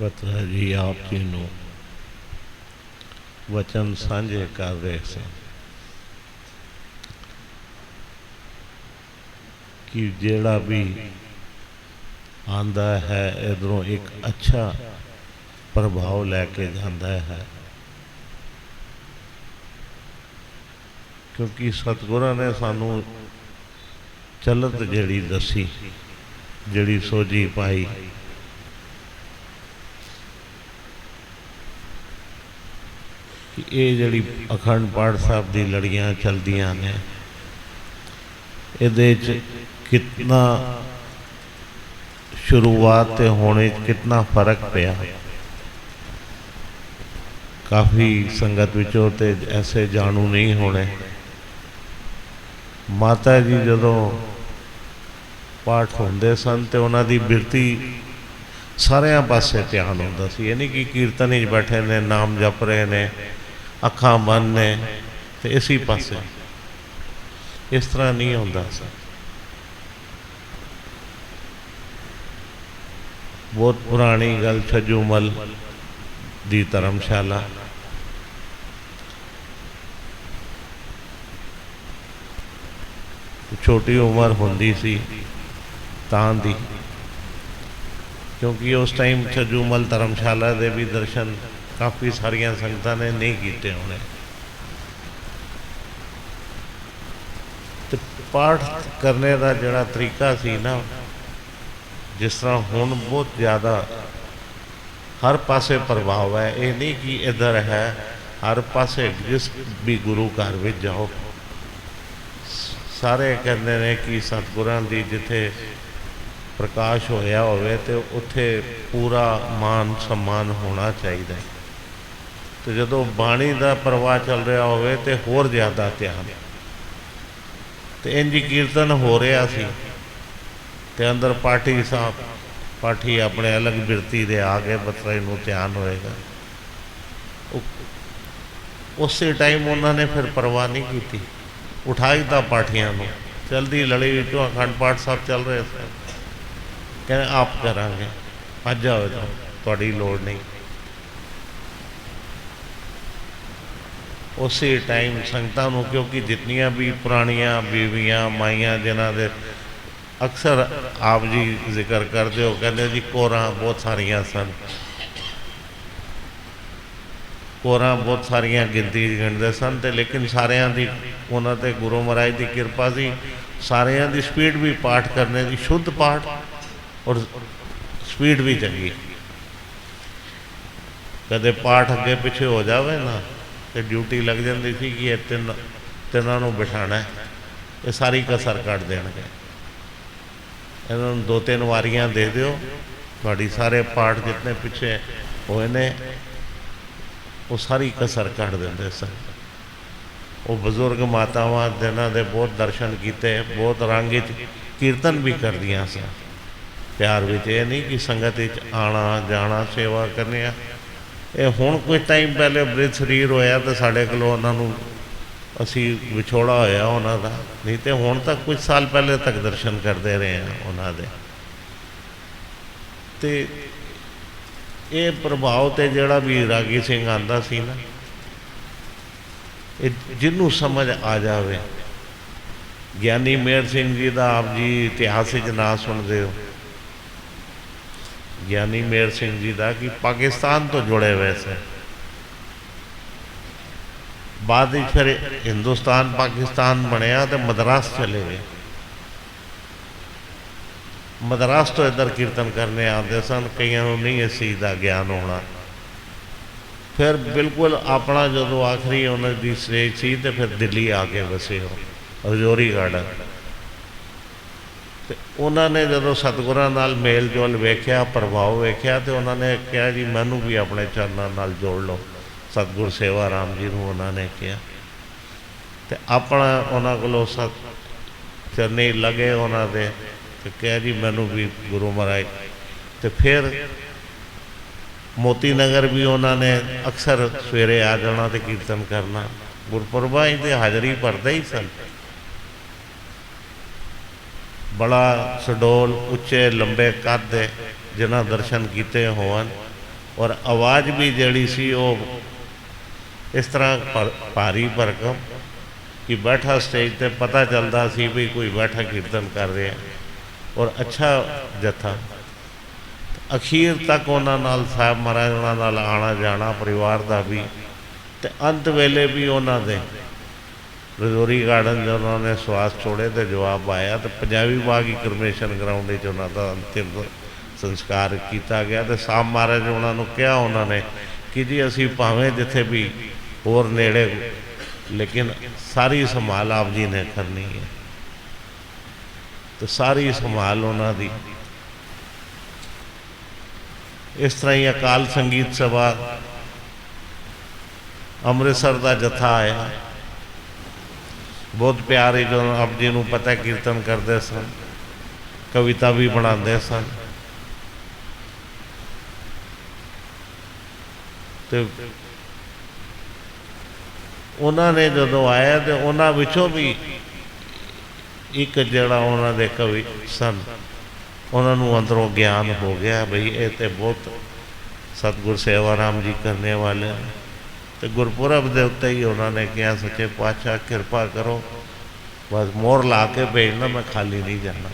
ਬਤਰਾ ਜੀ ਆਪ ਜੀ ਨੂੰ ਵਚਨ ਸਾਂਝੇ ਕਰ ਰਹੇ ਸੀ ਕਿ ਜਿਹੜਾ ਵੀ ਆਂਦਾ ਹੈ ਇਧਰੋਂ ਇੱਕ ਅੱਛਾ ਪ੍ਰਭਾਵ ਲੈ ਕੇ ਜਾਂਦਾ ਹੈ, ਕਿਉਂਕਿ ਸਤਿਗੁਰਾਂ ਨੇ ਸਾਨੂੰ ਚਲਤ ਜਿਹੜੀ ਦੱਸੀ, ਜਿਹੜੀ ਸੋਝੀ ਪਾਈ, ਕਿ ਇਹ ਜਿਹੜੀ ਅਖੰਡ ਪਾਠ ਸਾਹਿਬ ਦੀ ਲੜੀਆਂ ਚਲਦੀਆਂ ਨੇ, ਇਹਦੇ 'ਚ कितना शुरुआत ते होने कितना फर्क पिया। काफ़ी संगत विचों ते ऐसे जानू नहीं होने। माता जी जदों पाठ होंदे सन ते उन्हां दी बिरती सारियां पासे ध्यान होंदा सी। ये नहीं कि कीर्तन ही बैठे ने, नाम जप रहे ने, अखां बंद ने ते इसी पासे, इस तरह नहीं होंदा सी। बहुत पुरानी गल, छजूमल दी धर्मशाला, छोटी उम्र होंदी सी तां दी, क्योंकि उस टाइम छजूमल धर्मशाला दे भी दर्शन काफ़ी सारिया संगतां ने नहीं कीते होने। ते पाठ करने का जिहड़ा तरीका सी ना, जिस तरह हुण बहुत ज़्यादा हर पासे प्रभाव है। ये नहीं कि इधर है, हर पासे जिस भी गुरु घर में जाओ सारे कहते हैं कि सतगुरां दी जिथे प्रकाश होया होवे ते उत्थे पूरा मान सम्मान होना चाहिए। तो जदों बाणी का प्रवाह चल रहा होवे ते होर ज़्यादा ध्यान, तो इंज कीर्तन हो रहा सी ते अंदर पाठी साहब, पाठी अपने अलग बिरती दे आ गए, बतरे नूं ध्यान होएगा। उस टाइम उन्होंने फिर परवाह नहीं की, उठाई था पाठियां नूं, चलती लड़ी विचों अखंड पाठ साहब चल रहे थे, कहने आप करांगे, अज आओ तो तुहाडी लोड़ नहीं। उस टाइम संगतां नूं, क्योंकि जितनियां भी पुरानियां बीवियां माइयां जिन्हां दे अक्सर आप जी जिक्र करते हो, कहते जी कोरां बहुत सारिया सन, कोरां बहुत सारिया गिनती गिनते सन, तो लेकिन सारिया दी उन्होंने गुरु महाराज की कृपा सी, सारिया दी स्पीड भी पाठ करने की, शुद्ध पाठ और स्पीड भी चंगी। कदे पाठ अगे पिछे हो जाए ना तो ड्यूटी लग जाती थी कि तिन्हां नूं बिठाना है, ये सारी कसर कट देंगे। इन्होंने 2-3 वारियां दे दिओ, तुहाडी सारे पाठ जितने पिछे होए ने वो सारी कसर कट देंदे सन। वो बजुर्ग मातावां जिन्हां दे बहुत दर्शन किए, बहुत रंग कीर्तन भी करदियां सन प्यार विच। ये नहीं कि संगत विच आना जाना सेवा करनी। ये हुण कुछ टाइम पहले बृद्ध शरीर होया तो साढ़े कोलों उन्हां नूं असी विछोड़ा होया उन्हां दा, नहीं तो हुण तक कुछ साल पहले तक दर्शन करते रहे हैं उन्हां दे। ते ये प्रभाव तो जिहड़ा भी रागी सिंह आंदा सी ना, जिन्हों समझ आ जाए। ज्ञानी मेहर सिंह जी का आप जी इतिहास नाम सुनते हो, ज्ञानी मेहर सिंह जी का कि पाकिस्तान तो जुड़े हुए से, बाद फिर हिंदुस्तान पाकिस्तान बनया तो मद्रास चले गए। मद्रास तो इधर कीर्तन करने आते सन, कईयों को नहीं इस चीज़ का ज्ञान होना। फिर बिल्कुल अपना जो आखिरी उन्होंने स्टेज सी तो फिर दिल्ली आके बसे हो, रजौरी गार्डन। तो उन्होंने जो सतगुरां नाल मेल जोल वेख्या, प्रभाव वेख्या, तो उन्होंने कहा जी मैनू भी अपने चरणों नाल जोड़ लो। सतगुर सेवा राम जी को उन्होंने कहा, तो अपना उन्होंने सत चरनी लगे उन्होंने, तो कहा जी मैनू भी गुरु महाराज। तो फिर मोती नगर भी उन्होंने अक्सर सवेरे आ जाना तो कीर्तन करना, गुरपुरबा ही तो हाज़री भरते ही सन। बड़ा सडोल उच्चे लंबे कद जिन्हें दर्शन किए होवन, और आवाज़ भी जड़ी सी वो इस तरह भारी भरकम कि बैठा स्टेज पर पता चलता सी भी कोई बैठा कीर्तन कर रहा है और अच्छा जत्था। अखीर तक उन्होंने नाल साहब महाराज उन्होंने नाल आना जाना परिवार का भी, तो अंत वेले भी उन्होंने रजौरी गार्डन जो उन्होंने श्वास छोड़े तो जवाब आया, तो पंजाबी बाग ही क्रमेशन ग्राउंड उन्होंने अंतिम संस्कार किया गया। तो साहब महाराज उन्होंने कहा उन्होंने कि जी असी भावें जिथे भी होर नेड़े, लेकिन सारी संभाल आप जी ने करनी है। तो सारी संभाल उन्होंने इस तरह ही अकाल संगीत सभा अमृतसर का जत्था आया, बहुत प्यारे जो आप जी को पता कीर्तन करते सन, कविता भी बनाते सन। तो उन्होंने जो आया तो उन्होंने विचों भी एक जड़ा उन्होंने कवि सन, उन्होंने अंदरों ज्ञान हो गया बई ये तो बहुत सतगुरु सेवाराम जी करने वाले हैं। तो गुरपुरब के उत्ते ही उन्होंने कहा सच्चे पातशाह कृपा करो, बस मोहर ला के भेजना, मैं खाली नहीं जाना।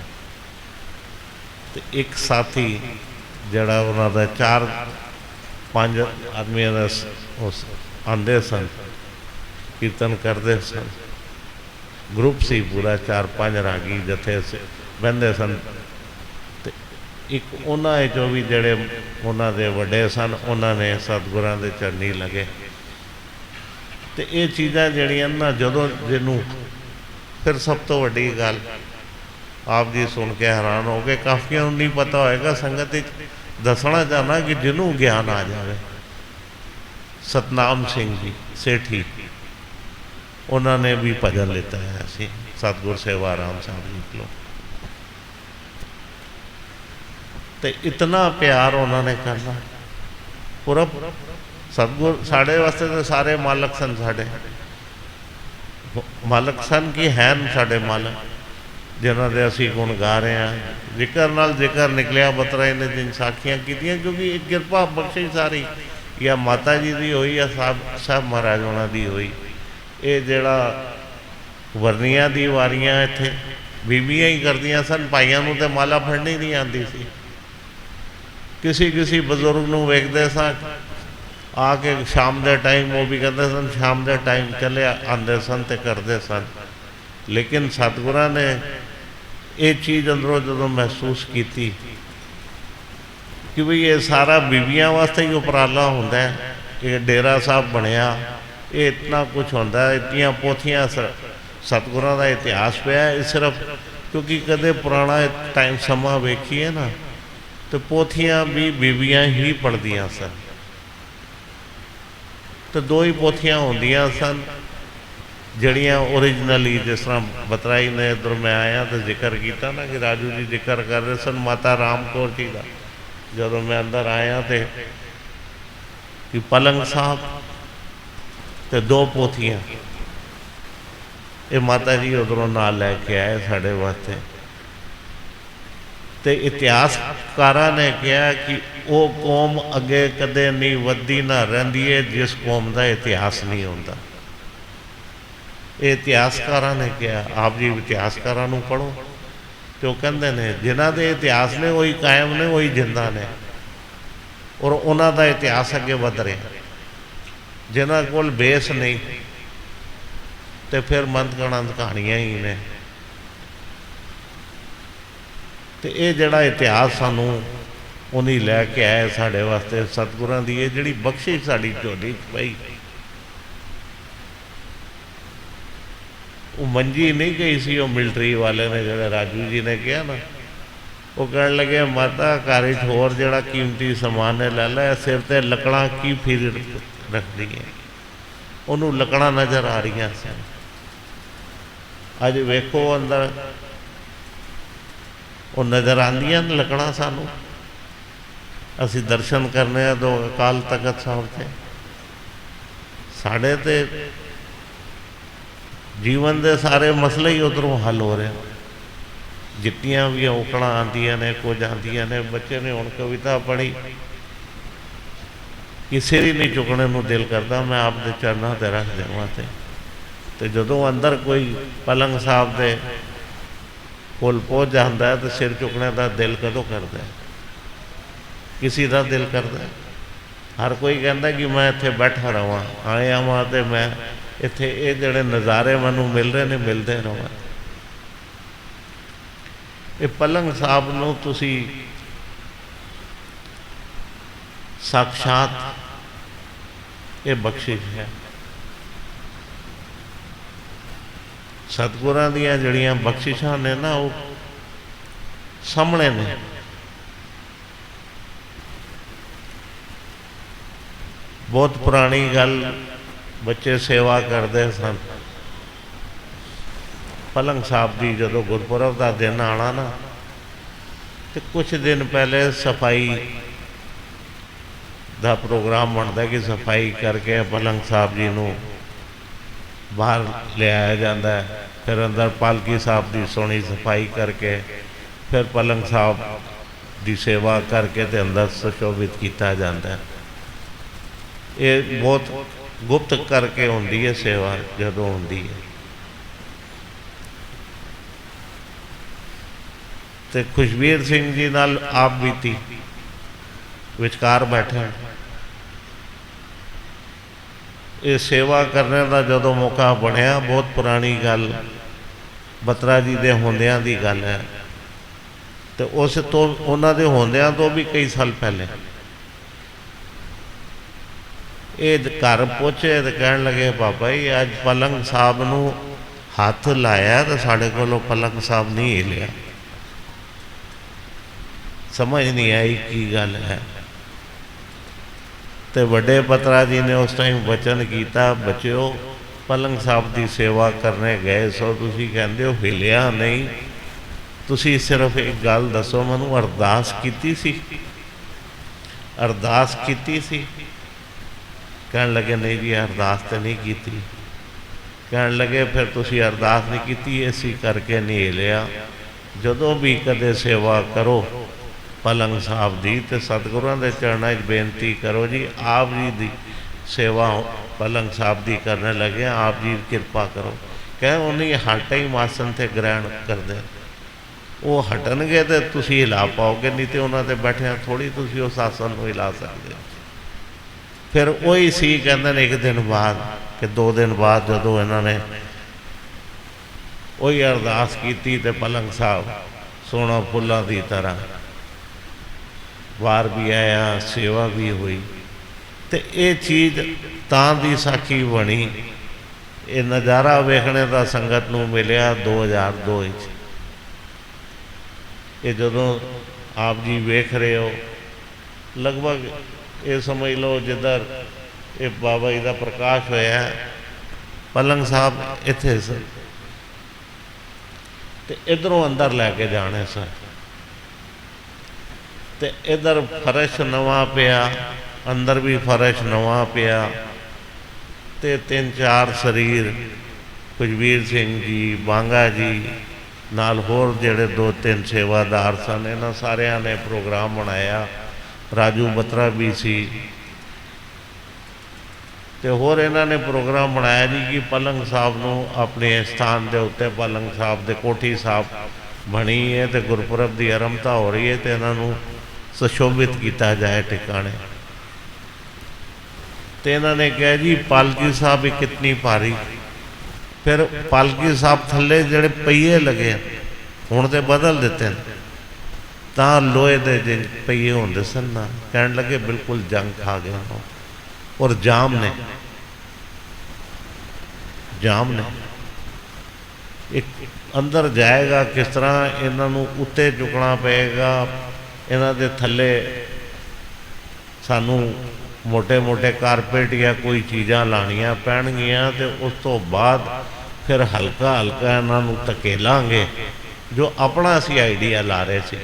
तो एक साथी जड़ा उन्होंने 4-5 आदमी आते सन, कीर्तन करते सन, ग्रुप सी पूरा 4-5 रागी जथे से बहते सन। तो एक उन्होंने चो भी जड़े उन्होंने वड्डे सन, उन्होंने सतगुरां दे चरनी लगे। तो ये चीज़ां जड़ियां ना जदों जिन्हों फिर सब तो वड्डी गल आप जी सुन के हैरान हो गए, काफियां नहीं पता होएगा, संगत दसना चाहना कि जिन्हों ज्ञान आ जाए। सतनाम सिंह जी सेठी उन्होंने भी भजन लेता है असी सतगुरु सेवाराम साहब जी को, तो इतना प्यार उन्होंने करना पूरा। सतगुरु साढ़े वास्ते तो सारे मालक सन, साढ़े मालक सन कि हैं साढ़े मालक, जिन्हों के असी गुण गा रहे हैं। जिक्र नाल जिक्र निकलिया बतरा इन्हें दिन साखियां कीतियां, क्योंकि एक किरपा बख्शी सारी या माता जी की हुई या साहब महाराज होना की हुई। ये जड़ा वरनिया दी वारियां इत्थे बीबियां ही करदियां सन, भाइयों को तो माला फड़नी नहीं आती सी। किसी बजुर्ग को वेखते सा आके शाम के टाइम वो भी कहते सन, शाम के टाइम चले आते सन तो करते सन। लेकिन सतगुरां ने ये चीज़ अंदरों जो महसूस की कि भाई ये सारा बीबियां वास्ते ही उपराला होंदा है। ये डेरा साहब बनया, ये इतना कुछ होंदा है, इतनियां पोथियां सतगुरां का इतिहास पिया है। सिर्फ क्योंकि कदे पुराना टाइम समा वेखिए ना, तो पोथियां भी बीबियां ही पढ़दियां सन। तो 2 ही पोथियां होंदियां सन जड़ियाँ ओरिजिनली, जिस तरह बतराई ने इधर मैं आया तो जिक्र किया ना कि राजू जी जिक्र कर रहे सन माता राम कौर जी का। जो मैं अंदर आया तो कि पलंग साहब तो 2 पोथियां ये माता जी उधरों नाल लैके आए साढ़े वास्ते। तो इतिहासकारा ने कहा कि वो कौम अगे कदे नहीं वधी ना रही है जिस कौम का इतिहास नहीं होता। ये इतिहासकारा ने कहा, आप जी इतिहासकारा पढ़ो तो कहते हैं जिन्हों के इतिहास ने वही कायम ने, वही जिंदा ने, और उन्होंने इतिहास अगे वध रहा। जिन्हों को बेस नहीं तो फिर मंद गणंत कहानियां ही ने। तो ये जड़ा इतिहास सानू उन्हीं लैके आए साढ़े वास्ते सतगुरां दी ये जिहड़ी बख्शिश साड़ी झोली पई। वो मंजी नहीं गई सी, वो मिलटरी वाले ने जो राजू जी ने कहा ना, वो कह लगे माता घर होर जड़ा कीमती समान है लै लै, सिर ते लकड़ा की फिर रख दी है। उन्होंने लकड़ा नज़र आ रही सन। अज वेखो अंदर वो नज़र आंदियां लकड़ा सानू। असी दर्शन करने तो अकाल तखत साहब से साढ़े ते जीवन के सारे मसले ही उधरों हल हो रहे हैं। जितनियां भी औकड़ा आंदियां ने कुछ आंदियां ने। बच्चे ने हुण कविता पढ़ी कि सिर ही नहीं चुकने को दिल करता, मैं आपके चरणों से रख देवां। तो जदों अंदर कोई पलंग साहब के कोल पहुँच जाता है तो सिर चुकने का दिल कदों करता है? किसी का दिल करता है? हर कोई कहता कि मैं इत्थे बैठा रहा, आया वहाँ तो मैं इत्थे ये जिहड़े नज़ारे मैनूं मिल रहे ने मिलते रहा। ये पलंग साहब नूं तुसी साक्षात ये बख्शिश है। सतगुरां दीयां जिहड़ियां बख्शिशां ने ना वो सामने ने। बहुत पुरानी गल, बच्चे सेवा करते सन। पलंग साहब जी जदों गुरपुरब का दिन आना ना, तो कुछ दिन पहले सफाई का प्रोग्राम बनता कि सफाई करके पलंग साहब जी नूं बाहर ले आया जाता है। फिर अंदर पालकी साहब की सोहनी सफाई करके फिर पलंग साहब की सेवा करके ते अंदर सुशोभित किया जाता है। ये बहुत गुप्त करके होंदी है सेवा जदों होंदी है। तो खुशबीर सिंह जी नाल आप बीती विचकार बैठे। ये सेवा करने का जदों मौका बनया, बहुत पुरानी गल बत्रा जी के होंदियां दी गल है। तो उस तो उन्हां दे होंदियां तो भी कई साल पहले ये घर पहुँचे तो कह लगे बाबा जी अज पलंग साहब नूं हाथ लाया तो साढ़े कोलों पलंग साहब नहीं हिलिया। समझ नहीं आई की गल है। तो बड़े पत्रा जी ने उस टाइम वचन किया, बच्चों पलंग साहब की सेवा करने गए सो तुसी कहंदे हो हिलिया नहीं, तुसी सिर्फ एक गल दसो मैनूं अरदास कीती सी? अरदास कीती सी? कहन लगे नहीं जी अरदास तो नहीं की। कहन लगे फिर तुसी अरदास नहीं की, इसी करके नहीं हिलिया। जदों भी कदे सेवा करो पलंग साहब की तो सतगुरां दे चरणों च बेनती करो जी आप जी की सेवा पलंग साहब की करने लगे, आप जी कृपा करो। कह उन्हें हट ही आसन से ग्रहण कर दे, वो हटनगे तो तुसी हिला पाओगे, नहीं तो उन्होंने बैठे थोड़ी तुसी उस आसन को हिला सकते। फिर वही सी कहते एक दिन बाद कि 2 दिन बाद जदों इन्होंने वही अरदास की तो पलंग साहब सोना फुल्लां की तरह बाहर भी आया, सेवा भी हुई। तो ये चीज़ तां दी साखी बनी। ये नज़ारा वेखने का संगत नूं मिलिया 2002 ये जदों आप जी वेख रहे हो, लगभग ये समझ लो जिधर ये बाबा जी का प्रकाश होया पलंग साहब इत्थे स ते इधरों अंदर लैके जाने सर। तो इधर फर्श नवा पिया, अंदर भी फर्श नवा पिया। तो 3-4 शरीर खुशबीर सिंह जी, बांगा जी नाल होर जिहड़े 2-3 सेवादार सन, इन्हां सारियां ने प्रोग्राम बनाया। राजू बत्रा भी सी तो होर इन्हां ने प्रोग्राम बनाया जी कि पलंग साहब नूं अपने स्थान के उत्ते पलंग साहब दे कोठी साहब बनी है तो गुरपुरब की आरंभता हो रही है, तो इन्हों सुशोभित किया जाए टिकाणे। तो इन्होंने कहा जी पालकी साहब कितनी भारी। फिर पालकी साहब थले जड़े पहिए लगे हुण तो बदल दिते ता लोहे के जे पहिए होंदे सन ना, कहन लगे बिल्कुल जंग खा गया हो। और जाम ने एक अंदर जाएगा किस तरह, इन्हों उत्ते चुकना पेगा, इन्हों के थले सानू मोटे मोटे कारपेट या कोई चीज़ां लानियां पैणगियां। तो उस तो बाद फिर हल्का हल्का इन्हों धकेलांगे जो अपना असी आइडिया ला रहे थे।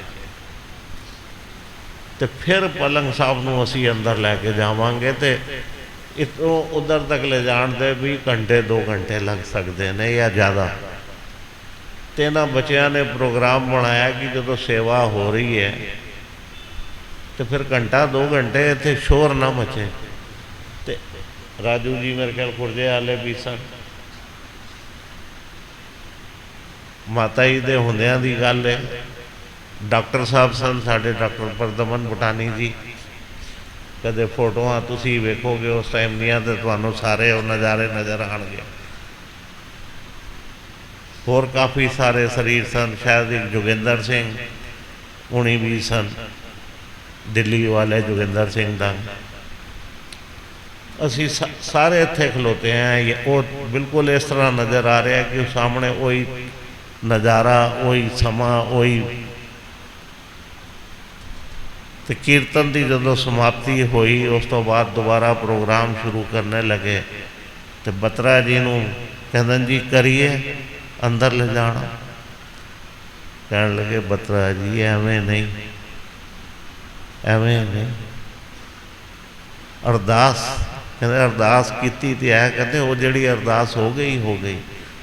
तो फिर पलंग साहब नूं असी अंदर लैके जावांगे तो इतों उधर तक ले जाण दे भी घंटे 2 घंटे लग सकते हैं या ज़्यादा। तो इन्होंने बच्चों ने प्रोग्राम बनाया कि जो सेवा हो रही है तो फिर घंटा 2 घंटे इत्थे शोर ना मचे, राजू जी मेरे ख्याल खुरजे वाले भी सन। माता जी के होंदियां दी गल है। डॉक्टर साहब सन साढ़े डॉक्टर परदमन बटानी जी। कदे फोटोआं तुसी वेखोगे उस टाइम दियां तो तुहानू सारे वो नज़ारे नज़र आएंगे। होर काफ़ी सारे शरीर सन। शायद एक जोगिंदर सिंह उन्हीं भी सन, दिल्ली वाले जोगिंदर सिंह दा। असी सारे इत्थे खलोते हैं। वो बिल्कुल इस तरह नज़र आ रहा है कि सामने वही नज़ारा, वही समा, वही। तो कीर्तन की जो समाप्ति हुई उस तो बाद दोबारा प्रोग्राम शुरू करने लगे। तो बत्रा जी नूं कहंदन जी करिए अंदर ले जाना। कहन लगे बत्रा जी एवें नहीं, एवें नहीं। अरदास कहते अरदास कीती ते है, कहते वो जिहड़ी अरदास हो गई,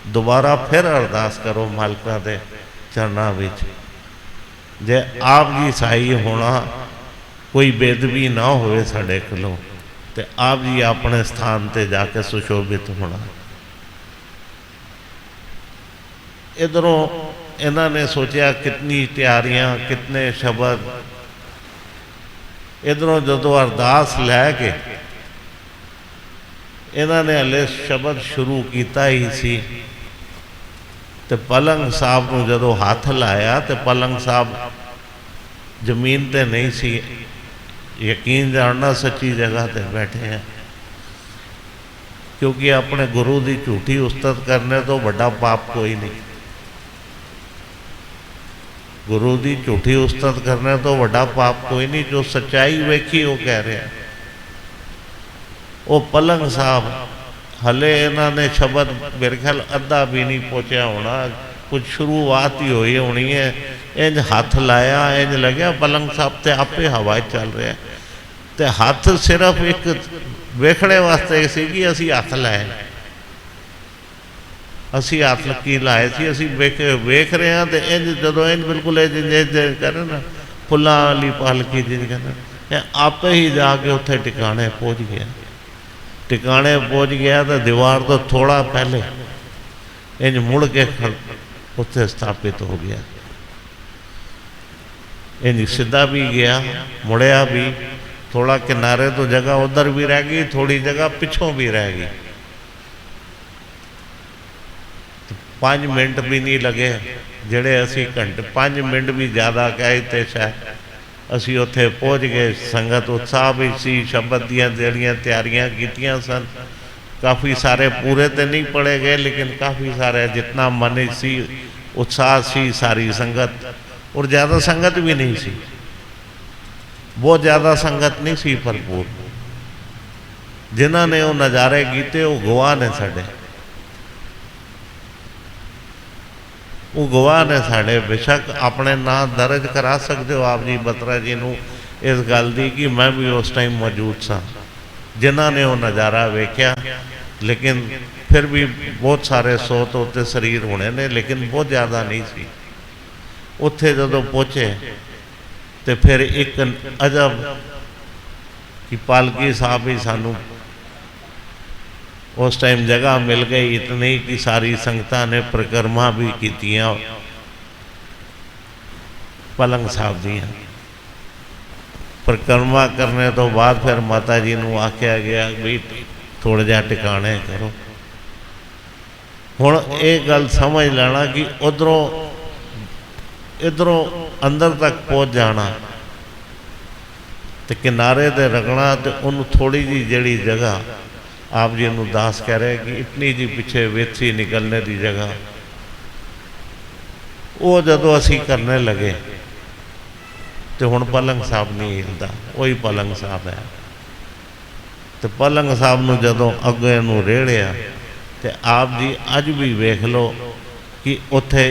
दोबारा फिर अरदास करो मालका दे चरनां विच। जे आप जी साई होना कोई बेदबी ना होवे साडे कोलों, ते आप जी अपने स्थान ते जाके सुशोभित होना। इधरों इन्हों ने सोचा कितनी तैयारियां, कितने शब्द। इधरों जो अरदास लैके इन्होंने हले शब्द शुरू किया ही सी, तो पलंग साहब को जो हाथ लाया तो पलंग साहब जमीन ते नहीं सी। यकीन जानना सच्ची जगह ते बैठे हैं, क्योंकि अपने गुरु की झूठी उस्तत करने तो बड़ा पाप कोई नहीं। गुरु की झूठी उस्तत करने तो बड़ा पाप कोई नहीं। जो सच्चाई वेखी वो कह रहे हैं। वो पलंग साहब हले इन्होंने शब्द मेरे ख्याल अद्धा भी नहीं पहुँचा होना, कुछ शुरुआत ही हुई होनी है। इंज हाथ लाया, इंज लग्या पलंग साहब ते आपे हवा चल रहा है। तो हाथ सिर्फ एक वेखने वास्ते सी कि असी हाथ लाए, असी हाथ की लाए थे, असी वेख रहे हैं। तो इंज जो इंज बिल्कुल इंज करे ना फुल्लां वाली पालकी जिंज कहते आप ही जाके उत्थे टिकाने पहुँच गया। टिकाने पहुँच गया तो दीवार तो थोड़ा पहले इंज मुड़ के उत्थे स्थापित हो गया। इंज सीधा भी गया, मुड़िया भी, थोड़ा किनारे तो जगह उधर भी रह गई, थोड़ी जगह पिछों भी रह गई। 5 मिनट भी नहीं लगे जेड़े असी घंटे 5 मिनट भी ज़्यादा कहे तो शायद असी उत्थे पहुँच गए। संगत उत्साह भी सी, शब्द दियां जड़ियाँ तैयारियां कीतियां सन। काफ़ी सारे पूरे तो नहीं पढ़े गए, लेकिन काफ़ी सारे जितना मन सी उत्साह सी सारी संगत। और ज़्यादा संगत भी नहीं सी, बहुत ज़्यादा संगत नहीं सी भरपूर। जिन्होंने वो नज़ारे कीते वो गवाह ने साडे, वो गवाह ने साढ़े। बेशक अपने नाम दर्ज करा सकते हो आप जी बत्रा जी नूं इस गल की कि मैं भी उस टाइम मौजूद सा जिन्होंने वो नज़ारा वेख्या। लेकिन फिर भी बहुत सारे 100 तो उत्ते शरीर होने ने, लेकिन बहुत ज़्यादा नहीं सी। उत्थे जदों पहुँचे तो फिर एक अजब कि पालकी साहब ही सानू उस टाइम जगह मिल गई इतनी कि सारी संगतां ने परिक्रमा भी कीतियां पलंग साहब दियां। परिक्रमा करने तो बाद फिर माता जी नूं आख्या गया भी थोड़ा जिहा टिकाणे करो। हुण ये गल समझ लेना कि उधरों इधरों अंदर तक पहुँच जाना तो किनारे ते रगना, तो उन्होंने थोड़ी जी जड़ी जगह आप जी नूं दास कह रहे कि इतनी जी पिछे वेथी निकलने की जगह, वो जदों असी करने लगे तो हुण पलंग साहब नहीं हिलदा, वही पलंग साहब है। तो पलंग साहब नूं जदों अगे नूं रेड़िया तो आप जी अज भी वेख लो कि उत्थे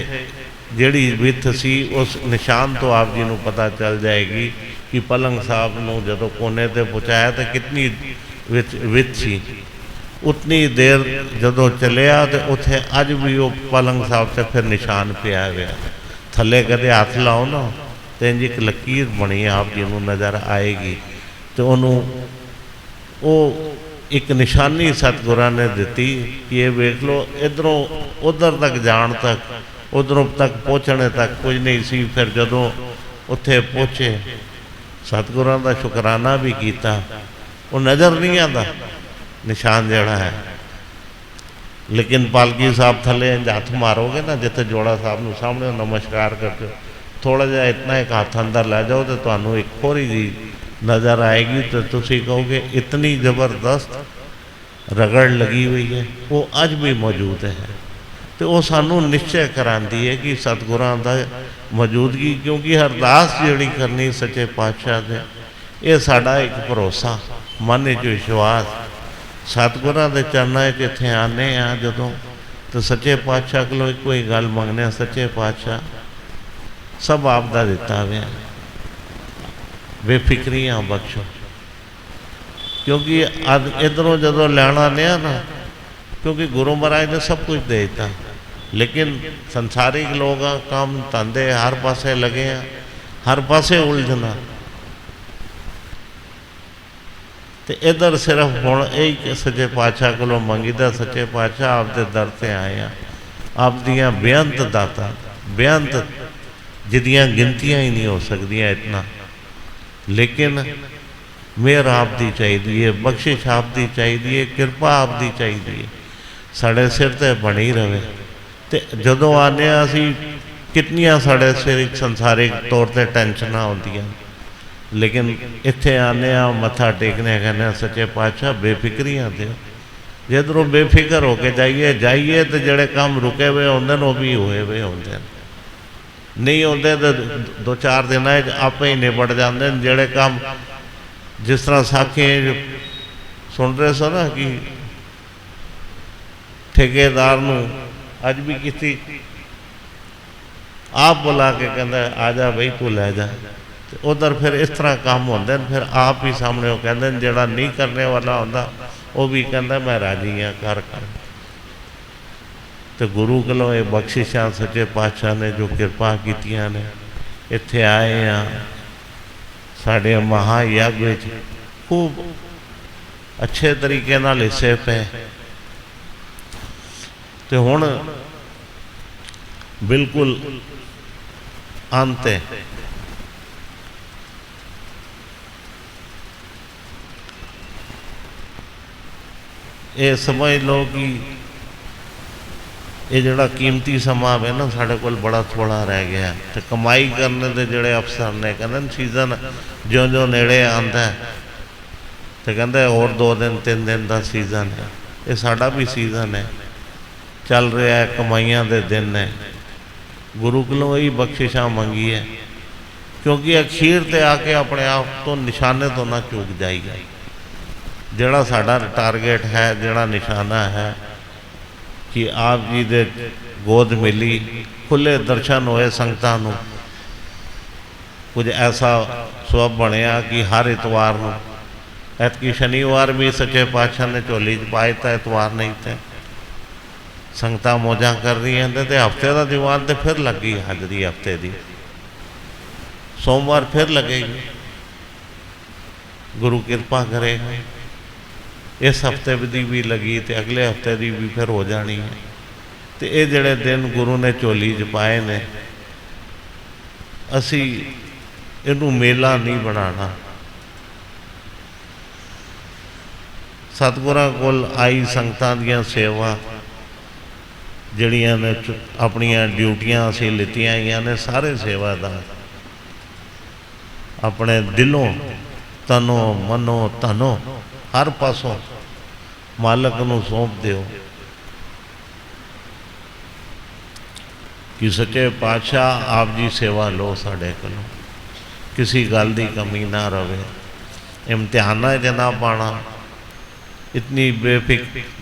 जिहड़ी विथ सी उस निशान तो आप जी नूं पता चल जाएगी कि पलंग साहब नूं जदों कोने ते पहुँचाया तो कितनी विथ सी। उतनी देर जदों चलिया तो उत्थे अज भी वो पलंग साहब से फिर निशान पिया हुआ। थले कदे हाथ लाओ ना तो इंज एक लकीर बनी आप जी नूं नज़र आएगी। तो उन्होंने वो एक निशानी सतगुरां ने दिती कि ये वेख लो, इधरों उधर तक जाण तक, उधरों तक पहुँचने तक कुछ नहीं सी। फिर जदों उत्थे पहुँचे सतगुरां दा शुकराना भी किया, वो नज़र नहीं आता निशान जड़ा है। लेकिन पालकी साहब थले हथ मारोगे ना, जिथे जोड़ा साहब नूं सामने नमस्कार करते, थोड़ा जिहा इतना एक हाथ अंदर लै जाओ तो तुहानूं एक खोरी जी नज़र आएगी, तो तुसीं कहोगे इतनी ज़बरदस्त रगड़ लगी हुई है, वो अज भी मौजूद है। तो वो सानू निश्चय कराती है कि सतगुरां दा मौजूदगी, क्योंकि अरदास जिहड़ी करनी सच्चे पातशाह दे, ये साडा एक भरोसा, मन च विश्वास। सतगुरां दे चरनां च इत्थे आने आ जदों, तो सच्चे पातशाह कोलों इक्को ही गल मंगने, सच्चे पातशाह सब आप दा दिता हुआ, बेफिक्रियां बख्शो। क्योंकि इधरों जदों लैण आने ना, क्योंकि गुरु महाराज ने सब कुछ दे दिता, लेकिन संसारिक लोग काम धंधे हर पासे लगे हैं, हर पासे उलझना, तो इधर सिर्फ हुण यही सच्चे पातशाह कोलों मंगीदा, सच्चे पातशाह आपके दर से आए हैं, आप दियां बेअंत दाता, बेअंत जिदियां गिनतियां ही नहीं हो सकदियां इतना, लेकिन मेहर आप दी चाहिए, बख्शिश आप दी चाहिए, कृपा आप दी चाहिए, साढ़े सिर ते बनी रहे। तो जदों आने असी कितनियां साढ़े सिर संसारिक तौर पर टेंशनां होंदियां, लेकिन इत्थे आने मत्था टेकने कहने सच्चे पातशाह बेफिक्रियां दे, जिधरों बेफिक्र होके जाइए तो जोड़े काम रुके हुए होंदे वो भी हुए हुए होंदे, नहीं होंदे तो 2-4 दिन आप ही निबड़ जाते हैं। जोड़े काम जिस तरह साखी सुन रहे सो ना कि ठेकेदार नूं अज भी किसी आप बुला के कहता आ जा बई तू लै जा, तो उधर फिर इस तरह काम होंदे, फिर आप ही सामने वो कहते हैं, जोड़ा नहीं करने वाला होंदा वो भी कहता मैं राजी हाँ कर। तो गुरु कोलों ये बख्शिशां सच्चे पातशाह ने जो कृपा कीतियां ने, इत्थे आए हैं साढ़े महायज्ञ विच खूब अच्छे तरीके नाल हिस्से पे, तो हुण बिल्कुल अंत है। ये समझ लो कि ये जोड़ा कीमती समा है ना साढ़े कोल बड़ा थोड़ा रह गया, तो कमाई करने के जोड़े अफसर ने कहते सीजन ज्यों ज्यों नेड़े आता है, तो कहते और 2 दिन 3 दिन का सीजन है, ये साड़ा भी सीजन है, चल रहा है, कमाइयां दे दिन है। गुरु कोलों यही बख्शिशां मंगी है, क्योंकि अखीर ते आके अपने आप तो निशाने तो ना चूक जाएगा। जोड़ा साड़ा टारगेट है, जोड़ा निशाना है कि आप जी दे गोद मिली, खुले दर्शन होए संगतां नूं, कुछ ऐसा स्वब बनया कि हर इतवार नूं, ऐतकी शनिवार भी सच्चे पातशाह ने झोली च पाए, तो इतवार नहीं थे संगतां मौजा कर रही हैं, तो हफ्ते का दीवान तो फिर लगी हाजरी, हफ्ते की सोमवार फिर लगेगी, गुरु कृपा करेगा। इस हफ्ते की भी लगी तो अगले हफ्ते की भी फिर हो जानी है। तो ये जोड़े दिन गुरु ने झोली च पाए ने, असी इनू मेला नहीं बनाना। सतगुरां कोल आई संगतां दियां सेवा जड़ियां ने अपनियां ड्यूटियां असी लितियां हुई ने, सारे सेवादार अपने दिलों तनों मनो धनों हर पासों मालक नूं सौंप दिओ कि सच्चे पातशाह आप जी सेवा लो, साढ़े कोलों किसी गल की कमी ना रहे, इम्तिहानां च ना पाना। इतनी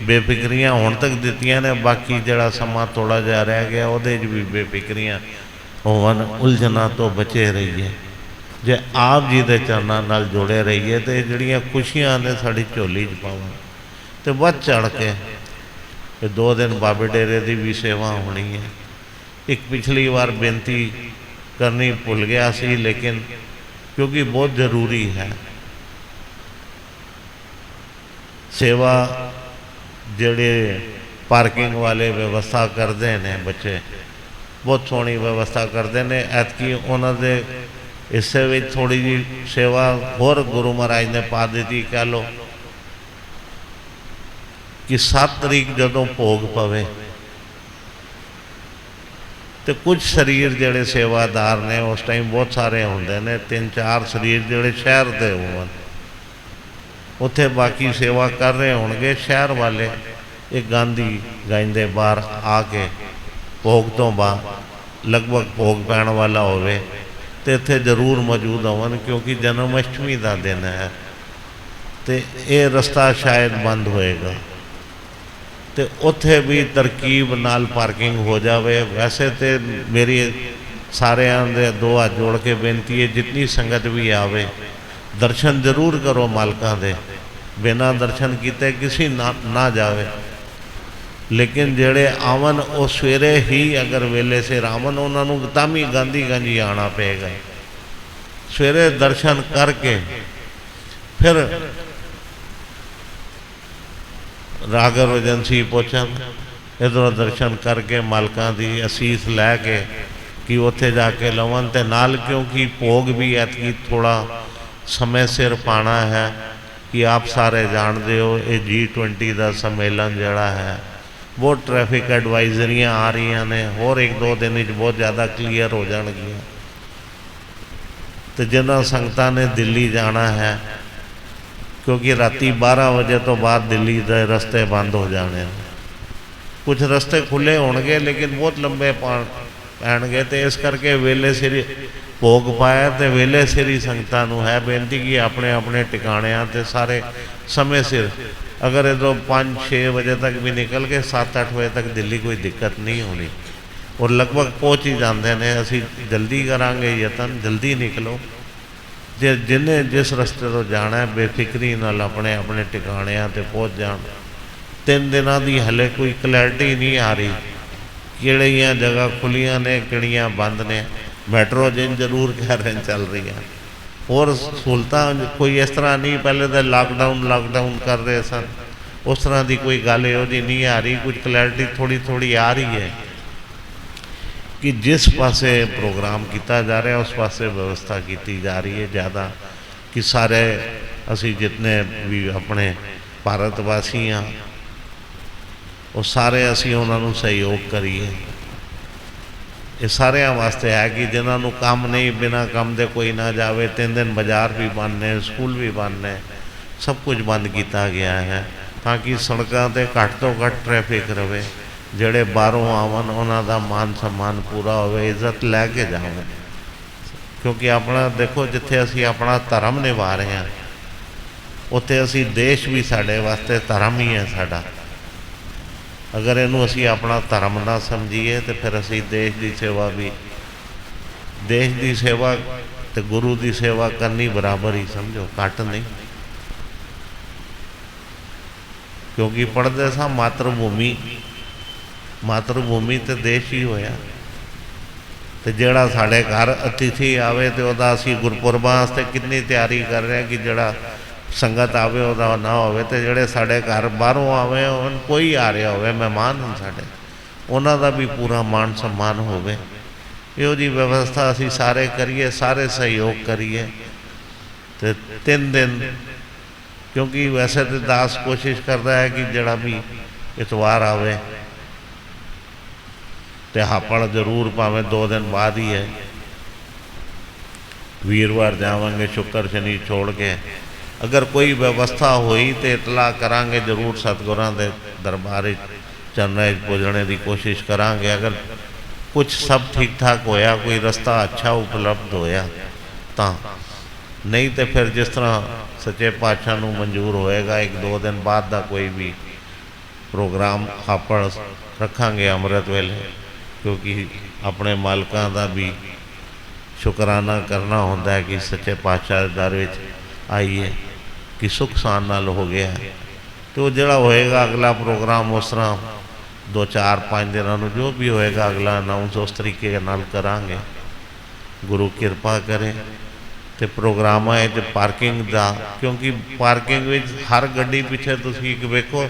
बेफिक्रियां हुण तक दित्तियां ने, बाकी जिहड़ा समा थोड़ा जिहा रह गया उहदे च भी बेफिक्रियां होवन, उलझना तो बचे रहिए। जे आप जी के चरणों नाल जुड़े रहिए तो जिहड़ियां खुशियां ने साड़ी झोली च पावन, तो वध चढ़ के 2 दिन बाबे डेरे की भी सेवा होनी है। एक पिछली बार बेनती करनी भुल गया सी, लेकिन क्योंकि बहुत जरूरी है, सेवा ਜਿਹੜੇ पार्किंग वाले व्यवस्था करते हैं, बच्चे बहुत सोहनी व्यवस्था करते हैं। ऐतकी उन्होंने इस थोड़ी जी सेवा होर गुरु महाराज ने पा दी। कह लो कि 7 तरीक जदों भोग पवे तो कुछ शरीर जोड़े सेवादार ने उस टाइम बहुत सारे होंगे ने, 3-4 शरीर जोड़े शहर के हो उत्थे बाकी सेवा कर रहे होंगे। शहर वाले एक गांधी गाइंदे बाहर आके भोग तो बाद लगभग भोग पैण वाला होवे तो इत्थे जरूर मौजूद होवन, क्योंकि जन्माष्टमी का दिन है तो ये रस्ता शायद बंद होएगा। तो उत्थे भी तरकीब नाल पार्किंग हो जाए। वैसे तो मेरी सारे दे 2 हाथ जोड़ के बेनती है, जितनी संगत भी आवे दर्शन जरूर करो मालकां दे, बिना दर्शन किते किसी ना जावे। लेकिन जेड़े आवन वो सवेरे ही अगर वेले से आवन उन्होंने तामी गांधी गंजी आना पेगा। सवेरे दर्शन करके फिर राघव एजेंसी पहुँचन, इधरों दर्शन करके मालकां दी असीस लैके कि उत्थे जाके लवन ते नाल, क्योंकि भोग भी ऐतकी थोड़ा समय सिर पाना है कि आप सारे जानते हो ये G20 का सम्मेलन जड़ा है बहुत ट्रैफिक एडवाइजरियाँ आ रही ने, और 1-2 दिन बहुत ज़्यादा क्लीयर हो जाएगियाँ। तो जिन्होंने संगतां ने दिल्ली जाना है, क्योंकि राती 12 बजे तो बाद दिल्ली के रस्ते बंद हो जाने, कुछ रस्ते खुले होंगे लेकिन बहुत लंबे पैणगे। तो इस करके वेले सिर भोग पाया तो वेले सिर ही संगतां नूं है बेनती कि अपने अपने टिकाणियां ते सारे समय सिर, अगर इधरों 5-6 बजे तक भी निकल के 7-8 बजे तक दिल्ली कोई दिक्कत नहीं होनी, और लगभग पहुँच ही जाते हैं। असी जल्दी करांगे यतन, जल्दी निकलो। जिन्हें जिस रस्ते तो जाना है बेफिक्री नाल अपने अपने टिकाणियां ते पहुँच जान। 3 दिनों की हले कोई क्लैरिटी नहीं आ रही किहड़ियां जगह खुलियां ने किहड़ियां बंद ने। मैट्रो जिन जरूर कह रहे चल रही है, और सहूलतां कोई इस तरह नहीं, पहले तो लॉकडाउन कर रहे सन, उस तरह की कोई गल इहो जी नहीं आ रही। कुछ क्लैरिटी थोड़ी थोड़ी आ रही है कि जिस पासे प्रोग्राम किया जा रहा है उस पासे व्यवस्था की जा रही है ज़्यादा, कि सारे असी जितने भी अपने भारतवासी हाँ वो सारे असी उन्होंने सहयोग करिए। ये सारे वास्ते है कि जिन्होंने काम नहीं, बिना काम दे कोई ना जावे। 3 दिन बाजार भी बंद ने, स्कूल भी बंद ने, सब कुछ बंद किया गया है ताकि सड़कों पर घट तो घट ट्रैफिक रहे। जेड़े बाहरों आवन उन्हों का मान सम्मान पूरा हो, इज्जत लैके जाओ। क्योंकि अपना देखो जिथे असी अपना धर्म निभा रहे हैं उत्थे असी देश भी साढ़े वास्ते धर्म ही है साड़ा। अगर इनू असी अपना धर्म ना समझीए तो फिर असी देश की सेवा भी, देश की सेवा तो गुरु की सेवा करनी बराबर ही समझो, घट नहीं। क्योंकि पढ़ते सा मातृभूमि तो देश ही होया। तो जोड़ा साढ़े घर अतिथि आवे तो वह असी गुरपुरबां वास्ते कितनी तैयारी कर रहे हैं कि जोड़ा संगत आवे वह ना होवे। तो जोड़े साढ़े घर बाहरों आवे कोई आ रहा हो मेहमान हैं साढ़े, उन्हों का भी पूरा मान सम्मान होवे। इहो जी व्यवस्था असी सारे करिए, सारे सहयोग करिए। तो 3 दिन, क्योंकि वैसे तो दास कोशिश करता है कि जड़ा भी इतवार आवे तो हापड़ जरूर भावें 2 दिन बाद ही है। वीरवार जावांगे, शुक्र शनि छोड़ के अगर कोई व्यवस्था हुई तो इतला करांगे जरूर। सतगुरां दे दरबार चरणें पुजने की कोशिश करांगे। अगर कुछ सब ठीक ठाक होया, कोई रास्ता अच्छा उपलब्ध होया तो, नहीं तो फिर जिस तरह सच्चे पातशाह नूं मंजूर होएगा 1-2 दिन बाद का कोई भी प्रोग्राम हापड़ रखांगे अमृत वेले। क्योंकि अपने मालकां दा भी शुकराना करना होता है कि सच्चे पातशाह दर विच आइए कि सुख सान नाल हो गया है। तो जोड़ा होएगा अगला प्रोग्राम उस तरह 2-4-5 दिनों जो भी होएगा अगला अनाउंस उस तरीके नाल करांगे। गुरु कृपा करें तो प्रोग्रामां है पार्किंग का, क्योंकि पार्किंग में हर गड्डी पिछे तुसीं एक वेखो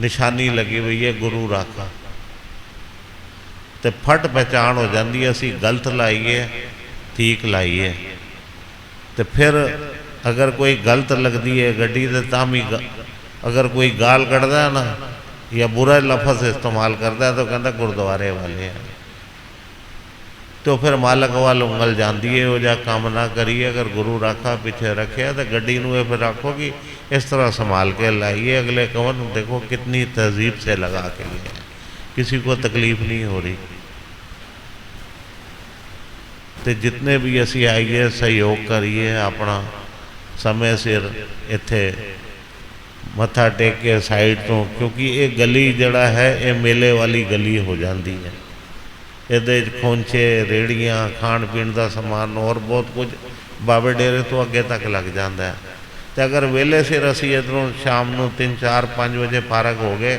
निशानी लगी हुई है गुरु राखा, तो फट पहचान हो जाती है असी गलत लाइए ठीक लाइए। तो फिर अगर कोई गलत लगती है गड्डी तो तां भी अगर कोई गाल कढ़दा है ना या बुरा लफज इस्तेमाल करता है तो कहता गुरुद्वारे वाले हैं, तो फिर मालक वाल उंगल जाती है। वो जा काम ना करिए, अगर गुरु राखा पीछे रखे तो गड्डी में फिर आखो कि इस तरह संभाल के लाइए। अगले कवन देखो कितनी तहजीब से लगा के लिए, किसी को तकलीफ नहीं हो रही। तो जितने भी असी आइए सहयोग करिए, अपना समय सिर इत्थे मत्था टेक के साइड तो, क्योंकि ये गली जड़ा है ये मेले वाली गली हो जाती है। ये खोंचे रेड़ियाँ खाण पीण का समान और बहुत कुछ बाबे डेरे तो अगे तक लग जाता है। तो अगर वेले सिर असी इधरों शाम को 3 4 5 बजे फारग हो गए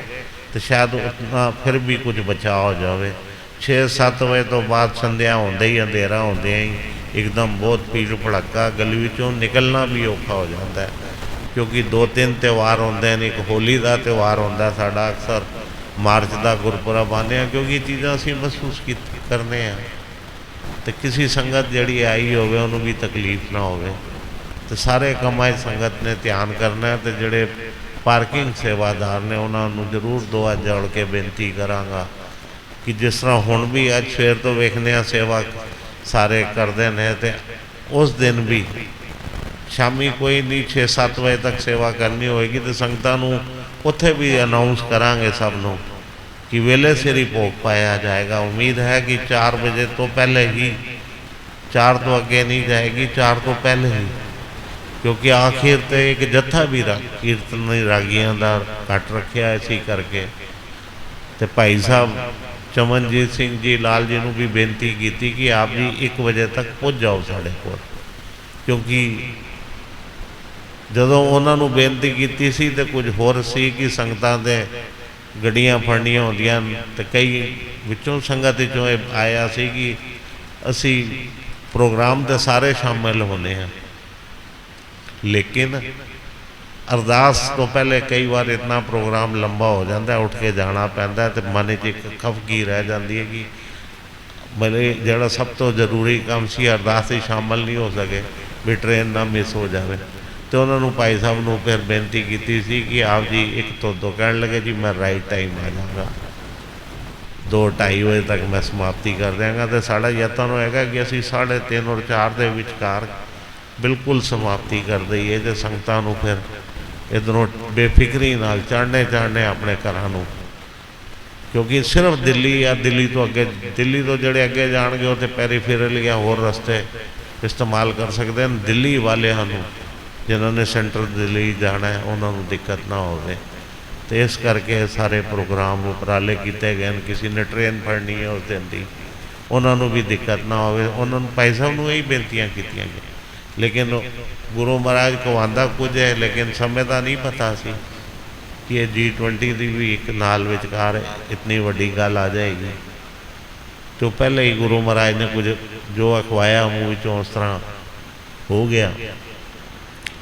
तो शायद उतना फिर भी कुछ बचा हो जाए। 6 7 बजे तो बाद संध्या होंदे ही अंधेरा होंदे ही एकदम बहुत भीड़ भड़का, गली विचों निकलना भी औखा हो जाता है। क्योंकि 2-3 त्यौहार होंदे हैं, एक होली का त्यौहार होंदा साडा, अक्सर मार्च का गुरपुरब आने, क्योंकि चीज़ां असीं महसूस करने हैं। तो किसी संगत जड़ी आई होवे उन्होंने भी तकलीफ ना होवे। तो सारे कमाए संगत ने ध्यान करना है। तो जड़े पार्किंग सेवादार ने उन्होंने जरूर दो हाथ जोड़ के बेनती करांगा कि जिस तरह हुण भी अज सवेर तो वेखने सेवा सारे करते हैं, तो उस दिन भी शामी कोई नहीं 6 7 बजे तक सेवा करनी होएगी तो संगतां नूं उत्थे भी अनाउंस करांगे सबनों कि वेले सिर ही भोग पाया जाएगा। उम्मीद है कि 4 बजे तो पहले ही, 4 तो अगे नहीं जाएगी, 4 तो पहले ही, क्योंकि आखिर तो एक जत्था भी कीर्तन रागियां का घट रखा इसी करके। तो भाई साहब चमनजीत सिंह जी लाल जी ने भी बेनती की कि आप जी 1 बजे तक पहुँच जाओ साढ़े को, क्योंकि जदों उन्होंने बेनती की सी तो कुछ होर सी कि संगतां दे गड्डियां फड़नियां होंदियां, तो कई विचों संगत विचों आया सी कि असी प्रोग्राम तो सारे शामिल होने हैं, लेकिन अरदास तो पहले कई बार इतना प्रोग्राम लंबा हो जाता है, उठ के जाना पैंदा है। तो मन च एक खफगी रह जाती है कि मेरे जड़ा सब तो जरूरी काम सी अरदास ही शामिल नहीं हो सके, भी ट्रेन ना मिस हो जाए। तो उन्होंने भाई साहब ने फिर बेनती की सी कि आप जी 1 तो 2 कह लगे जी मैं राइट टाइम आ जाऊँगा, 2 2:30 बजे तक मैं समाप्ति कर देंगा। तो साढ़ा यतन होएगा कि असी 3:30 और 4 के विचकार बिल्कुल समाप्ति कर दईए, तो संगतां नूं फिर इधरों बेफिक्री नाल चढ़ने अपने घरां नूं। क्योंकि सिर्फ दिल्ली या दिल्ली तो अगे, दिल्ली तो जड़े अगे जाणगे उत्थे पेरीफेरल या होर रस्ते इस्तेमाल कर सकते हैं। दिल्ली वालियां नूं जिन्होंने सेंट्रल दिल्ली जाना है उन्होंने दिक्कत ना हो। तो इस करके सारे प्रोग्राम उपराले किए गए। किसी ने ट्रेन फड़नी है उस दिन की उन्होंने भी दिक्कत ना हो। उन्होंने भाई साहब ने यही बेनतियाँ की, लेकिन गुरु महाराज को आंदा कुछ है, लेकिन समय का नहीं पता सी कि ये G20 की भी एक नाल विचकार इतनी वड्डी गल आ जाएगी। तो पहले ही गुरु महाराज ने कुछ जो अखवाया मूँह चों उस तरह हो गया।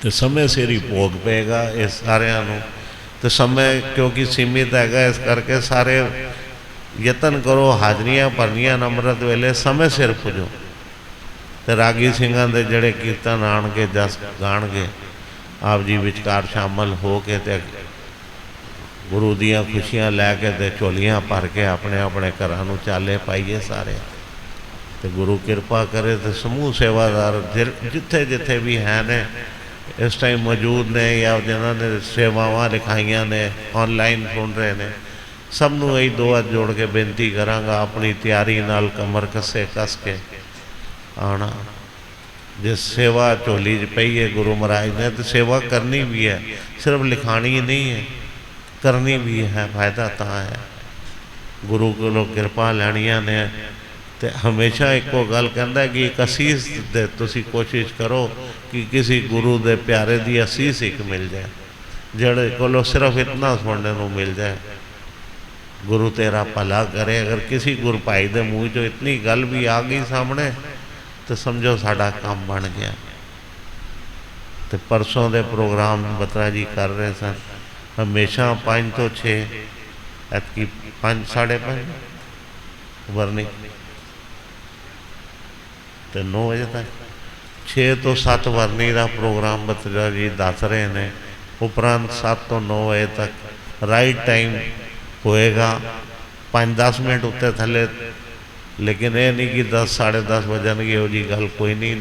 तो समय सिर ही भोग पेगा इस सारिਆਂ ਨੂੰ। तो समय क्योंकि सीमित है, इस करके सारे यतन करो हाजरियां भरनियां अमृत वेले समय सिर पुजो। तो रागी सिंघां दे जड़े कीर्तन आणगे जस गाणगे आप जी विचकार शामिल हो के ते गुरु दियां खुशियां लैके ते झोलियां भर के अपने अपने घरां नूं चाले पाइए सारे। तो गुरु कृपा करे तो समूह सेवादार जिथे जिथे भी हैं ने इस टाइम मौजूद ने या जिन्होंने सेवावां लिखाइया ने ऑनलाइन सुन रहे हैं, सबनों यही 2 हाथ जोड़ के बेनती करांगा अपनी तैयारी नाल कमर कसे कस के आना। जिस सेवा झोली च पई है गुरु महाराज ने, तो सेवा करनी भी है, सिर्फ लिखानी नहीं है, करनी भी है। फायदा तो है गुरु को कृपा लैनिया ने। तो हमेशा एको गल कहता कि एक असीस दे तुसी कोशिश करो कि किसी गुरु दे प्यारे दी असीस एक मिल जाए, जड़े को सिर्फ इतना सुनने को मिल जाए। गुरु तेरा भला करे। अगर किसी गुरु भाई के मूँह चो इतनी गल भी आ गई सामने तो समझो साडा काम बन गया। तो परसों के प्रोग्राम बत्रा जी कर रहे सन, हमेशा 5 तो 6, ऐतकी 5 साढ़े 5 वरनी तो 9 बजे तक 6 तो 7 वरनी का प्रोग्राम बत्रा जी दस रहे हैं। उपरंत 7 तो 9 बजे तक राइट टाइम होएगा। 5-10 मिनट उत्ते थले, लेकिन ये नहीं कि 10 साढ़े 10 बजनगे, वो जी गल कोई नहीं।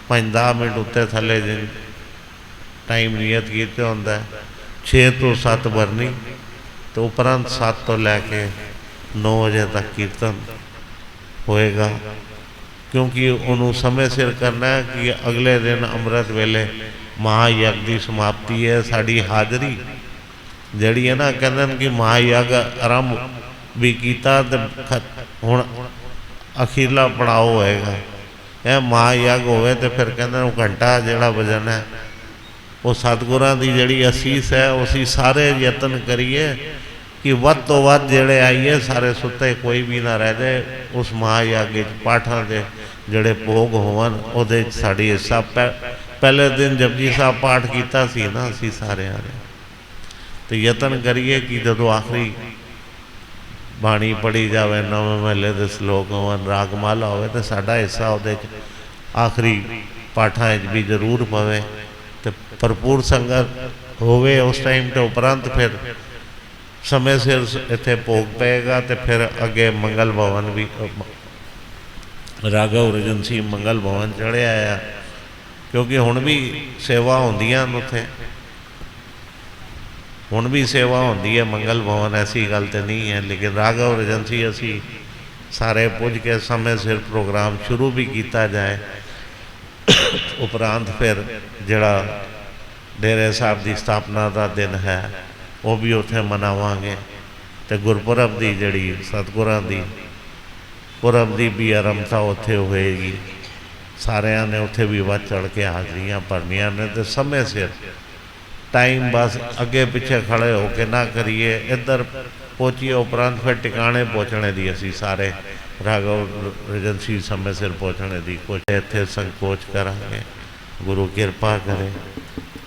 5-10 मिनट उत्ते थले जिन टाइम नियत किते होंदा 6 तो 7 बरनी, तो उपरंत 7 तो लैके 9 बजे तक कीर्तन होएगा, क्योंकि उन्होंने समय सिर करना है कि अगले दिन अमृत वेले महायज्ञ की समाप्ति है। साड़ी हाजरी जड़ी है ना, कहते कि महायज्ञ आरंभ भी किया तो हुण अखीरला पड़ाव होएगा। यह महायज्ञ होवे तो फिर कहते घंटा जोड़ा बजन है वो सतगुरां की जिहड़ी असीस है, उसी सारे यतन करिए कि वध तो वध जेड़े आइए सारे सुते कोई भी ना रह जाए। उस महायज्ञ पाठां दे जड़े भोग होवन उहदे साडी हिस्सा। पहले दिन जपजी साहब पाठ किया सी ना असी सारे तो यतन करिए कि जदों आखिरी बाणी पढ़ी जाए, नवे महले के श्लोक होवन, रागमाला होवे तो साडा हिस्सा उहदे आखिरी पाठां भी जरूर पवे, तो भरपूर संगत होवे उस टाइम। तो उपरंत फिर समय सिर इत्थे भोग पेगा, तो फिर अगे मंगल भवन भी राघव रीजेंसी मंगल भवन चढ़िया आ, क्योंकि हुण भी सेवा होंदियां उत्थे, हुण भी सेवा होंदी है मंगल भवन, ऐसी गल तो नहीं है। लेकिन राघव रीजेंसी असी सारे पुज के समय सिर प्रोग्राम शुरू भी किया जाए। उपरांत फिर जड़ा डेरे साहब की स्थापना का दिन है वो भी उत्थे मनावांगे, तो गुरपुरब की जड़ी सतगुरां की पुरब की भी आरंभता उत्थे होएगी। सारिਆਂ ने उत्थे भी वध चढ़ के हाजरियां भरनियां ने, तो समय सिर टाइम बस अगे पिछे खड़े होके ना करिए, इधर पहुँचिए। उपरांत फिर टिकाने पहुँचने की असी सारे राघव रीजेंसी समय सिर पहुँचने की कुछ इत्थे संकोच करांगे। गुरु कृपा करे।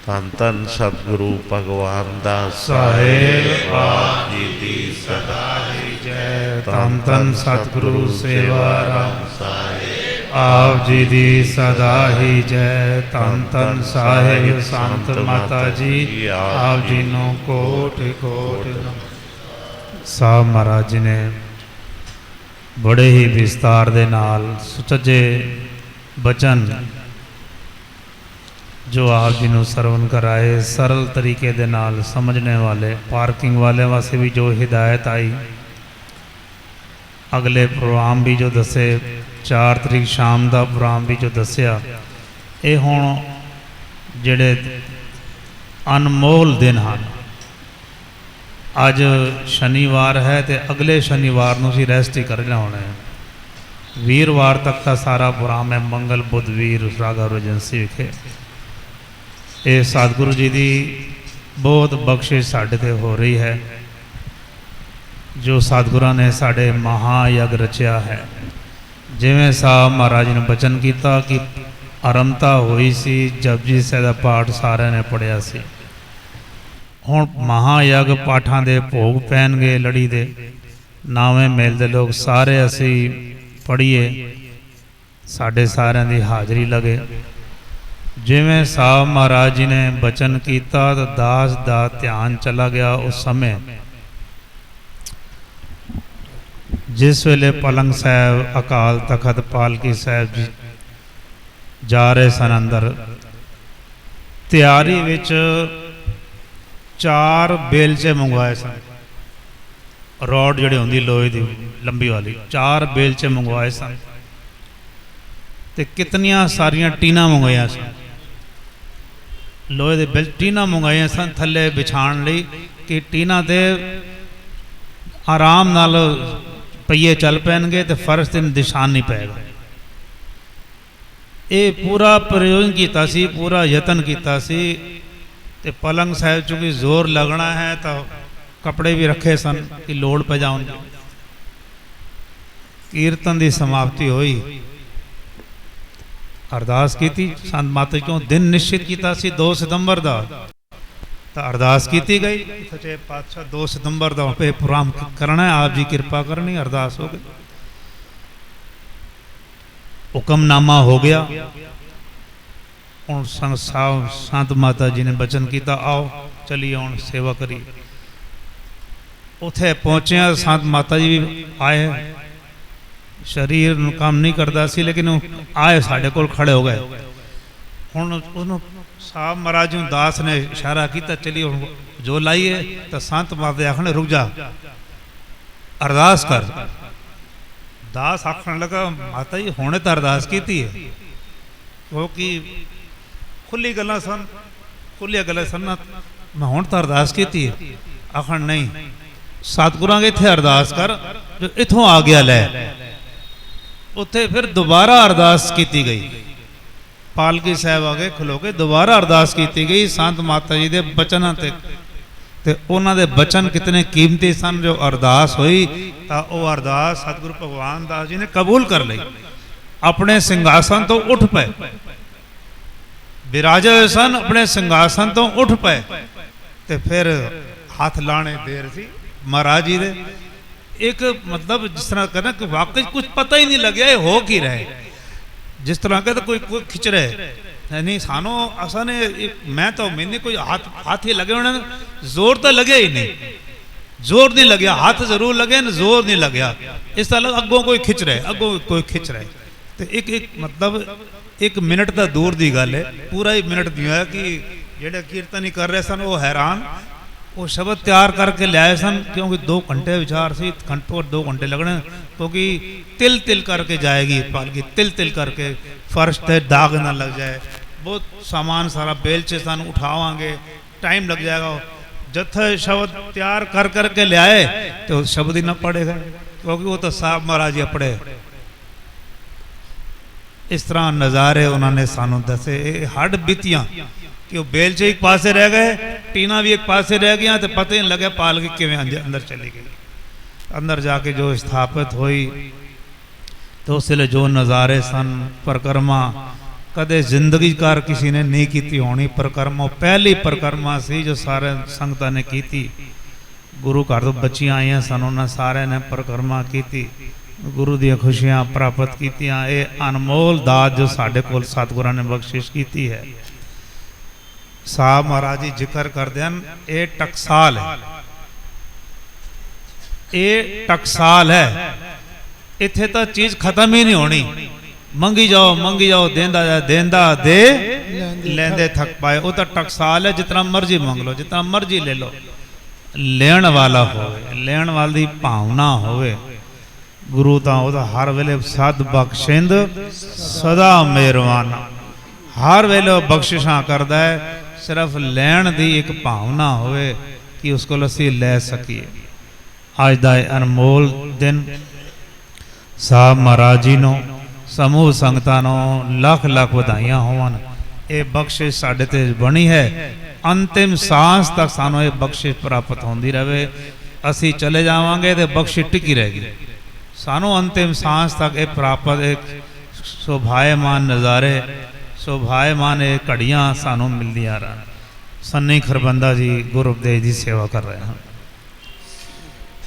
धन धन सतगुरु भगवान दास साहेब आप जी दी सदा ही जय। धन धन सतगुरु सेवाराम साहेब आप जी दी सदा ही जय। धन धन साहेब संत माता जी आप जी नो कोट कोट। साहब महाराज जी ने बड़े ही विस्तार दे नाल सुचजे बचन जो आप जी को सरवण कराए, सरल तरीके दे नाल समझने वाले, पार्किंग वाले वास्ते भी जो हिदायत आई, अगले प्रोग्राम भी जो दसे 4 तरीक शाम का प्रोग्राम भी जो दसिया, ये हुण जेड़े अनमोल दिन हैं। अज शनिवार है तो अगले शनिवार को असीं रेस्ट ही करना होना है। वीरवार तक का सारा प्रोग्राम है मंगल बुध वीर राघव रीजेंसी विखे। ये सतगुरु जी की बहुत बख्शिश साढ़े ते हो रही है, जो सतगुरां ने साढ़े महायज्ञ रचिया है। जिवें साहब महाराज ने बचन किया कि आरंभता हुई सी, जपजी साहिब दा पाठ सारे ने पढ़िया सी। हुण महायज्ञ पाठां दे भोग पैणगे, लड़ी दे नावें मेल दे लोग सारे असी पढ़िए, साढ़े सारिਆਂ दी हाज़री लगे। जिवें साहब महाराज जी ने बचन किया तो दास दा ध्यान चला गया उस समय, जिस वेले पलंग साहब अकाल तखत पालकी साहब जी जा रहे सन अंदर, तैयारी विच 4 बेलचे मंगवाए सन। रॉड जिहड़ी होंदी लोहे दी लंबी वाली, 4 बेलचे मंगवाए सन, ते कितनियां सारियां टीना मंगवाइया सन। लोहे दे बिल टीना मंगाइया सन थले बिछाण लई कि टीना ते आराम नाल पईए चल पैणगे ते फर्श ते निशान नहीं पैगा। ये पूरा प्रयोजन किया सी, पूरा यतन किया सी। ते पलंग साहब चूँकि जोर लगना है तो कपड़े भी रखे सन कि लोड़ पे जाऊंगे। कीर्तन की समाप्ति हुई ਅਰਦਾਸ ਕੀਤੀ ਸੰਤ ਮਾਤਾ ਜੀ ਕਿਉਂ ਦਿਨ ਨਿਸ਼ਚਿਤ ਕੀਤਾ ਸੀ 2 ਸਤੰਬਰ ਦਾ, ਤਾਂ ਅਰਦਾਸ ਕੀਤੀ ਗਈ ਸੱਚੇ ਪਾਤਸ਼ਾਹ 2 ਸਤੰਬਰ ਦਾ ਇਹ ਪ੍ਰੋਗਰਾਮ ਕਰਨਾ ਹੈ, ਆਪ ਜੀ ਕਿਰਪਾ ਕਰਨੀ। ਅਰਦਾਸ ਹੋ ਗਈ, ਹੁਕਮਨਾਮਾ ਹੋ ਗਿਆ। ਹੁਣ ਸੰਤ ਮਾਤਾ ਜੀ ਨੇ ਬਚਨ ਕੀਤਾ ਆਓ ਚਲੀ ਹੁਣ ਸੇਵਾ ਕਰੀ। ਉੱਥੇ ਪਹੁੰਚਿਆ ਸੰਤ ਮਾਤਾ ਜੀ ਵੀ ਆਏ, ਸਰੀਰ ਨੂੰ ਕੰਮ ਨਹੀਂ ਕਰਦਾ ਸੀ ਲੇਕਿਨ ਉਹ ਆਏ ਸਾਡੇ ਕੋਲ ਖੜੇ ਹੋ ਗਏ। ਹੁਣ ਉਹਨੂੰ ਸਾਹਿਬ ਮਹਾਰਾਜ ਨੂੰ ਦਾਸ ਨੇ ਇਸ਼ਾਰਾ ਕੀਤਾ ਚਲੀ ਹੁਣ ਜੋ ਲਾਈਏ, ਤਾਂ ਸੰਤ ਮਾਤਾ ਆਖਣ ਰੁਕ ਜਾ ਅਰਦਾਸ ਕਰ। ਦਾਸ ਆਖਣ ਲੱਗਾ ਮਾਤਾ ਜੀ ਹੁਣੇ ਤਾਂ ਅਰਦਾਸ ਕੀਤੀ ਹੈ, ਕਿਉਂਕਿ ਖੁੱਲੀ ਗੱਲਾਂ ਸਨ, ਖੁੱਲੀਆਂ ਗੱਲਾਂ ਸਨ, ਮੈਂ ਹੁਣ ਤਾਂ ਅਰਦਾਸ ਕੀਤੀ ਹੈ। ਆਖਣ ਨਹੀਂ ਸਤਿਗੁਰਾਂ ਇੱਥੇ ਅਰਦਾਸ ਕਰ, ਜੋ ਇੱਥੋਂ ਆ ਗਿਆ ਲੈ। ਉੱਥੇ ਫਿਰ ਦੁਬਾਰਾ ਅਰਦਾਸ ਕੀਤੀ ਗਈ, ਪਾਲਕੀ ਸਾਹਿਬ ਆ ਗਏ ਖਲੋ ਕੇ, ਦੁਬਾਰਾ ਅਰਦਾਸ ਕੀਤੀ ਗਈ ਸੰਤ ਮਾਤਾ ਜੀ ਦੇ ਬਚਨਾਂ ਤੇ ਉਹਨਾਂ ਦੇ ਬਚਨ ਕਿਤਨੇ ਕੀਮਤੀ ਸਨ। ਜੋ ਅਰਦਾਸ ਹੋਈ ਤਾਂ ਉਹ ਅਰਦਾਸ ਸਤਿਗੁਰੂ ਭਗਵਾਨ ਦਾਸ ਜੀ ਨੇ ਕਬੂਲ ਕਰ ਲਈ। ਆਪਣੇ ਸਿੰਘਾਸਨ ਤੋਂ ਉੱਠ ਪਏ, ਬਿਰਾਜੇ ਹੋਏ ਸਨ, ਆਪਣੇ ਸਿੰਘਾਸਨ ਤੋਂ ਉੱਠ ਪਏ ਤੇ ਫਿਰ ਹੱਥ ਲਾਣੇ ਦੇਰ ਸੀ ਮਹਾਰਾਜ ਜੀ ਦੇ। ਇੱਕ ਮਤਲਬ ਜਿਸ ਤਰ੍ਹਾਂ ਕਰਨਾ ਕਿ ਵਾਕਈ ਕੁਝ ਪਤਾ ਹੀ ਨਹੀਂ ਲੱਗਿਆ ਇਹ ਹੋ ਕੀ ਰਿਹਾ, ਜਿਸ ਤਰ੍ਹਾਂ ਕਿ ਕੋਈ ਖਿੱਚ ਰਿਹਾ ਨਹੀਂ ਸਾਨੂੰ ਅਸਾਂ ਨੇ। ਮੈਂ ਤਾਂ ਮੈਨੇ ਕੋਈ ਹੱਥ ਹੀ ਲਗੇ ਹੋਣੇ, ਜ਼ੋਰ ਤਾਂ ਲੱਗਿਆ ਹੀ ਨਹੀਂ, ਜ਼ੋਰ ਨਹੀਂ ਲੱਗਿਆ, ਹੱਥ ਜ਼ਰੂਰ ਲਗੇ ਨਾ, ਜ਼ੋਰ ਨਹੀਂ ਲੱਗਿਆ। ਇਸ ਤਰ੍ਹਾਂ ਅੱਗੋਂ ਕੋਈ ਖਿੱਚ ਰਿਹਾ, ਅੱਗੋਂ ਕੋਈ ਖਿੱਚ ਰਿਹਾ। ਤੇ ਇੱਕ ਮਤਲਬ 1 ਮਿੰਟ ਤਾਂ ਦੂਰ ਦੀ ਗੱਲ ਹੈ, ਪੂਰਾ ਹੀ ਮਿੰਟ ਦੀ ਹੈ ਕਿ ਜਿਹੜੇ ਕੀਰਤਨ ਹੀ ਕਰ ਰਹੇ ਸਨ ਉਹ ਹੈਰਾਨ। ਉਹ ਸ਼ਬਦ ਤਿਆਰ ਕਰਕੇ ਲਿਆਏ ਸਨ, ਕਿਉਂਕਿ 2 ਘੰਟੇ ਵਿਚਾਰ ਸੀ, ਘੰਟੇ 2 ਘੰਟੇ ਲੱਗਣੇ, ਕਿਉਂਕਿ ਤਿਲ ਤਿਲ ਕਰਕੇ ਜਾਏਗੀ ਪਾਲਕੀ, ਤਿਲ ਤਿਲ ਕਰਕੇ ਫਰਸ਼ ਤੇ ਦਾਗ ਨਾ ਲੱਗ ਜਾए। बहुत सामान सारा बेलचे सन उठावांगे, टाइम लग जाएगा। जत्थे शब्द तैयार कर करके ले आए तो शब्द ही ना पड़ेगा, क्योंकि वो तो साहब महाराज जी पढ़े। इस तरह नज़ारे उन्होंने सानू दसे। हड बीतियां कि वो बेलचे एक पासे रह गए, टीना भी एक पासे रह गया, तो पता ही नहीं लगे पालकी किवें अंदर चली गई। अंदर जाके जो स्थापित हुई तो उसले जो नज़ारे सन, परिक्रमा कदे जिंदगी कार किसी ने नहीं की होनी। परिक्रमा पहली परिक्रमा सी जो सारे संगतां ने की थी। गुरु घर तो बच्चियां आईयां सन, उन्होंने सारे ने परिक्रमा की, गुरु दी खुशियां प्राप्त कीतियां। ये अनमोल दात जो साडे कोल सतगुरां ने बख्शिश की है। साहब महाराज जी जिक्र करते हैं, ये टकसाल है, ये टकसाल है। इत्थे तो चीज खत्म ही नहीं होनी। मंगी जाओ देंदा दे लेंदे थक पाए। वो तो टकसाल है, जितना मर्जी मंग लो, जितना मर्जी ले लो। लेण वाला होवे, लेण वाली भावना होवे। गुरु तो हर वेले सद बख्शिंद सदा मेहरबाना, हर वेले बख्शिशां करदा है। सिर्फ लैण दी एक भावना होवे कि उसको असीं लै सकीए। अज दा अनमोल दिन साहब महाराज जी नूं, समूह संगतां नूं लख लख वधाइयां होवन। ये बख्शिश साडे ते बनी है। अंतिम सांस तक सानूं ये बख्शिश प्राप्त होंदी रहे। असीं चले जावांगे तो बख्शिश टिकी रहेगी। सानू अंतिम सांस तक ये प्राप्त एक शोभायमान नज़ारे, शोभायमान घड़ियाँ सानू मिलदियां रहन। सन्नी खरबंदा जी गुरु उपदेश की सेवा कर रहे हैं।